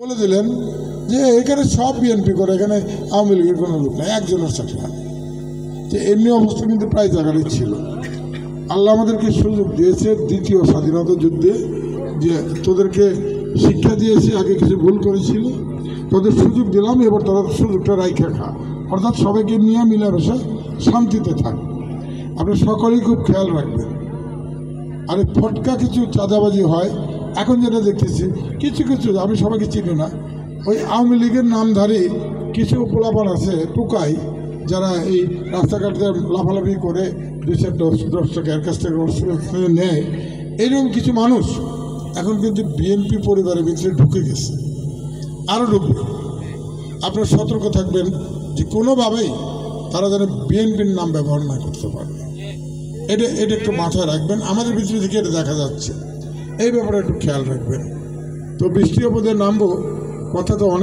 বলে দিলেন যে এখানে সব বিএনপি করে, এখানে আওয়ামী লীগের কোনো লোক নাই, একজনের চাকরি না। যে এমনি অবস্থা কিন্তু প্রায় জায়গায় ছিল। আল্লাহ আমাদেরকে সুযোগ দিয়েছে দ্বিতীয় স্বাধীনতা যুদ্ধে, যে তোদেরকে শিক্ষা দিয়েছি, আগে কিছু ভুল করেছিল, তোদের সুযোগ দিলাম, এবার তোরা সুযোগটা রাইখা খা, অর্থাৎ সবাইকে নিয়ে মিলামেশা শান্তিতে থাক। আপনি সকলেই খুব খেয়াল রাখবেন। আর ফটকা কিছু চাঁদাবাজি হয় এখন যেটা দেখতেছি, কিছু কিছু, আমি সবাইকে চিনি না, ওই আওয়ামী লীগের নামধারী কিছু পোলাপান আছে টুকাই, যারা এই রাস্তাঘাটে লাফালাফি করে 2-4-10 টাকা এর কাছ থেকে নেয়। এইরকম কিছু মানুষ এখন কিন্তু বিএনপি পরিবারের ভিতরে ঢুকে গেছে, আরও ঢুকবে। আপনারা সতর্ক থাকবেন যে কোনোভাবেই তারা যেন বিএনপির নাম ব্যবহার না করতে পারে। এটা একটু মাথায় রাখবেন, আমাদের ভিতরে থেকে এটা দেখা যাচ্ছে, এই ব্যাপারে একটু খেয়াল রাখবেন। তো বৃষ্টি অবধি নামবো, কথা তো অনেক।